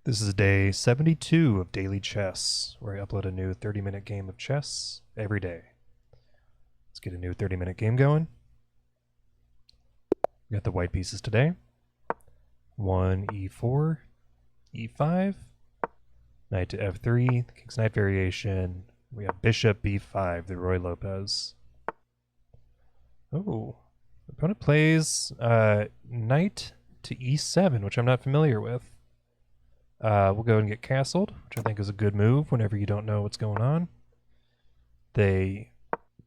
This is day 72 of Daily Chess, where I upload a new 30-minute game of chess every day. Let's get a new 30-minute game going. We got the white pieces today. 1 e4, e5, knight to f3, the king's knight variation. We have bishop b5, the ruy-lopez. Oh, opponent plays knight to e7, which I'm not familiar with. We'll go and get castled, which I think is a good move whenever you don't know what's going on. They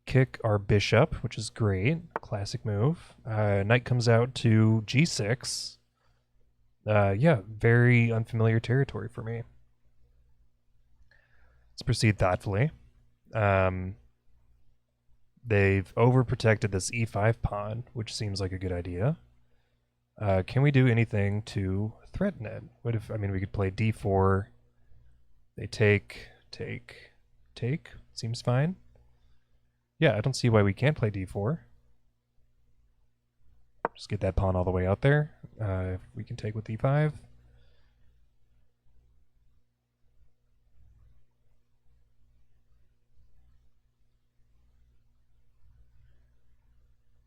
kick our bishop, which is great. Classic move. Knight comes out to g6. Yeah, very unfamiliar territory for me. Let's proceed thoughtfully. They've overprotected this e5 pawn, which seems like a good idea. Can we do anything to threaten it? What if, we could play d4. They take. Seems fine. Yeah, I don't see why we can't play d4. Just get that pawn all the way out there. If we can take with d5.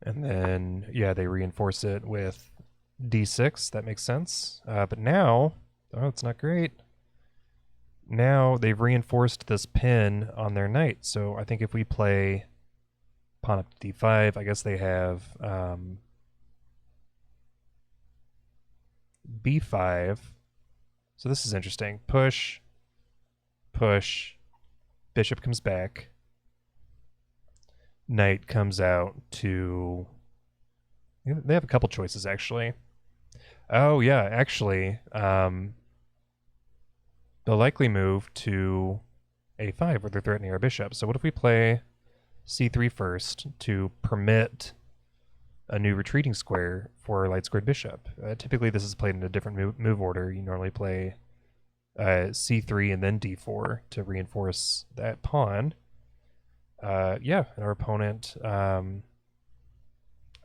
And then, yeah, they reinforce it with d6. That makes sense. But now, oh, it's not great. Now they've reinforced this pin on their knight. So I think if we play pawn up to d5, I guess they have b5. So this is interesting. Push, bishop comes back. Knight comes out to... They have a couple choices, actually. Oh, yeah, actually, they'll likely move to a5, where they're threatening our bishop. So what if we play c3 first to permit a new retreating square for our light squared bishop? Typically, this is played in a different move order. You normally play c3 and then d4 to reinforce that pawn. Yeah, and our opponent,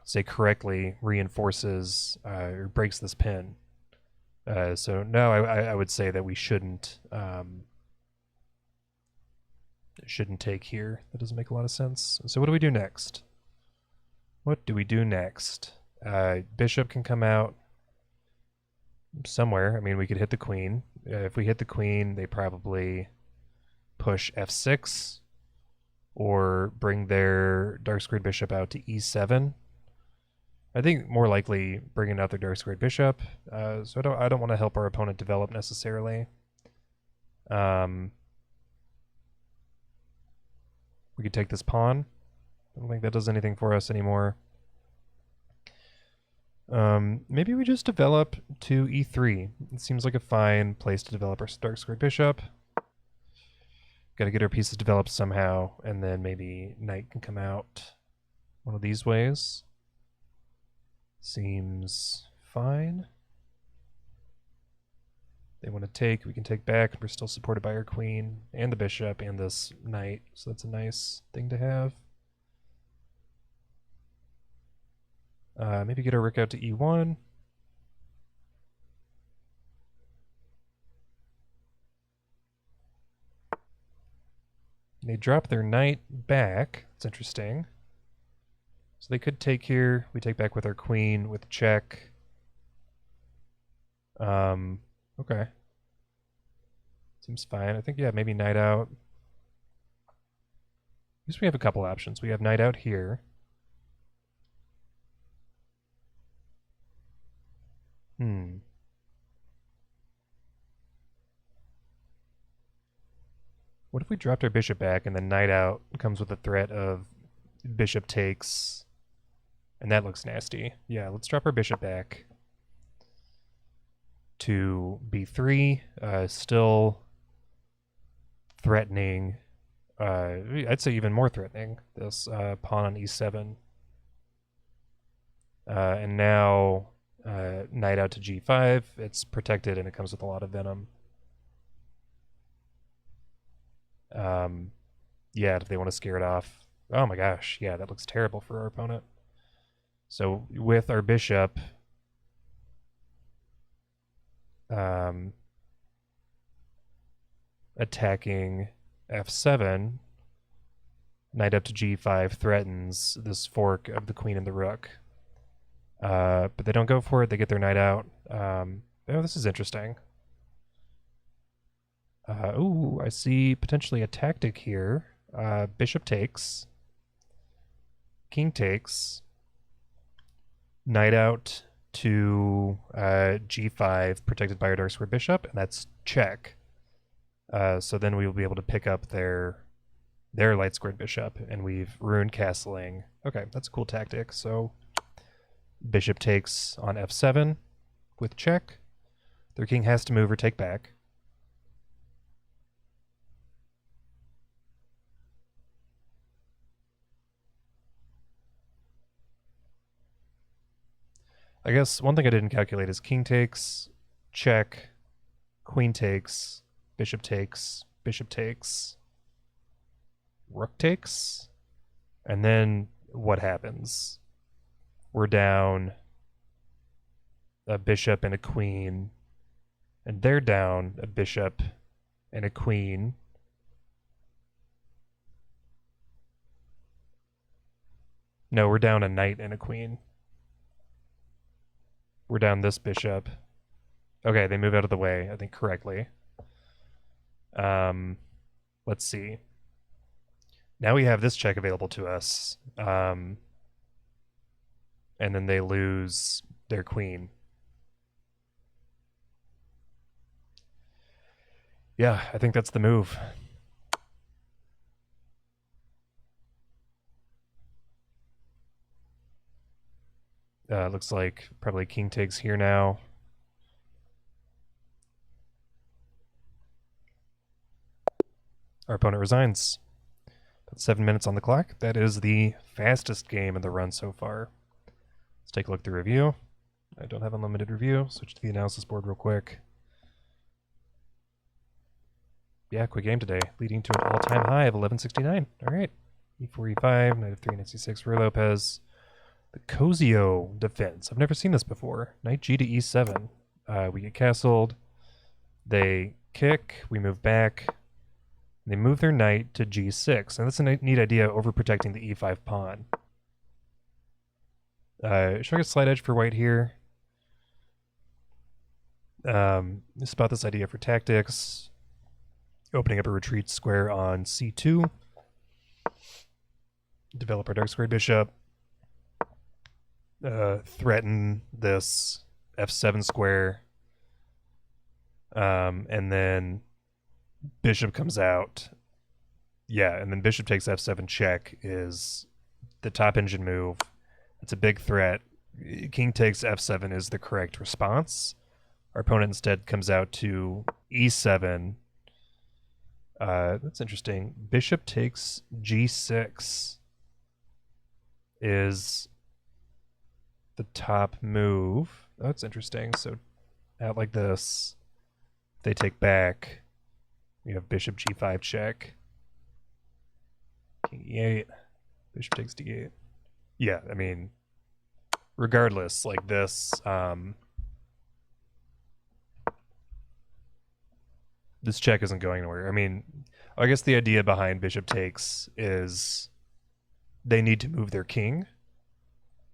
say correctly, reinforces or breaks this pin. So no, I would say that we shouldn't take here. That doesn't make a lot of sense. So what do we do next? What do we do next? Bishop can come out somewhere. We could hit the queen. If we hit the queen, they probably push f6 or bring their dark squared bishop out to e7. I think more likely bringing out their dark squared bishop. So I don't want to help our opponent develop necessarily. We could take this pawn. I don't think that does anything for us anymore. Maybe we just develop to e3. It seems like a fine place to develop our dark squared bishop. Got to get our pieces developed somehow, and then maybe knight can come out one of these ways. Seems fine. They want to take, we can take back. We're still supported by our queen and the bishop and this knight, so that's a nice thing to have. Maybe get our rook out to e1. They drop their knight back. That's interesting. So they could take here. We take back with our queen with check. Okay. Seems fine. I think, yeah, maybe knight out. I guess we have a couple options. We have knight out here. What if we dropped our bishop back and then knight out comes with the threat of bishop takes, and that looks nasty. Yeah, let's drop our bishop back to b3. Still threatening. I'd say even more threatening, this pawn on e7. And now knight out to g5. It's protected and it comes with a lot of venom. Yeah, if they want to scare it off. Oh my gosh, yeah, that looks terrible for our opponent. So with our bishop, attacking f7, knight up to g5 threatens this fork of the queen and the rook. But they don't go for it. They get their knight out. Oh, this is interesting. Ooh, I see potentially a tactic here. Bishop takes. King takes. Knight out to g5, protected by our dark square bishop, and that's check. So then we will be able to pick up their light squared bishop, and we've ruined castling. Okay, that's a cool tactic. So bishop takes on f7 with check. Their king has to move or take back. I guess one thing I didn't calculate is king takes, check, queen takes, bishop takes, rook takes, and then what happens? We're down a bishop and a queen, and they're down a bishop and a queen. No, we're down a knight and a queen. We're down this bishop. Okay, they move out of the way, I think, correctly. Let's see. Now we have this check available to us. And then they lose their queen. Yeah, I think that's the move. Looks like probably king takes here now. Our opponent resigns. About 7 minutes on the clock. That is the fastest game in the run so far. Let's take a look at the review. I don't have unlimited review. Switch to the analysis board real quick. Yeah, quick game today, leading to an all-time high of 1169. All right. E4, E5, knight f3, knight c6, ruy-lopez. The Cozio defense. I've never seen this before. Knight g to e7. We get castled. They kick. We move back. They move their knight to g6. And that's a neat idea, overprotecting the e5 pawn. Should I get slight edge for white here? Spot this idea for tactics. Opening up a retreat square on c2. Develop our dark squared bishop. Threaten this f7 square. And then bishop comes out. Yeah, and then bishop takes f7 check is the top engine move. It's a big threat. King takes f7 is the correct response. Our opponent instead comes out to e7. That's interesting. Bishop takes g6 is the top move. Oh, that's interesting. So out like this, they take back. We have bishop g5 check. King e8. Bishop takes d8. Yeah, I mean, regardless, like this, this check isn't going anywhere. I mean, I guess the idea behind bishop takes is they need to move their king,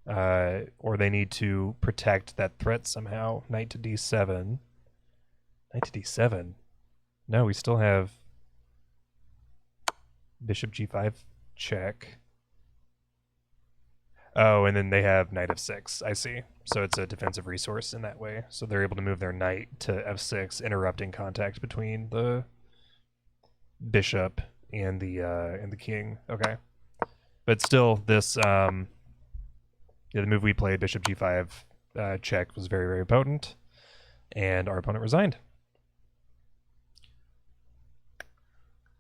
or they need to protect that threat somehow. Knight to d7. Knight to d7. No, we still have bishop g5 check. Oh, and then they have knight f6. I see. So it's a defensive resource in that way. So they're able to move their knight to f6, interrupting contact between the bishop and the king. Okay, but still, this yeah, the move we played, bishop g5 check, was very, very potent, and our opponent resigned.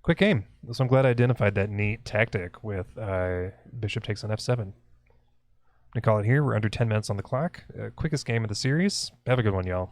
Quick game. So I'm glad I identified that neat tactic with bishop takes on f7. I'm going to call it here. We're under 10 minutes on the clock. Quickest game of the series. Have a good one, y'all.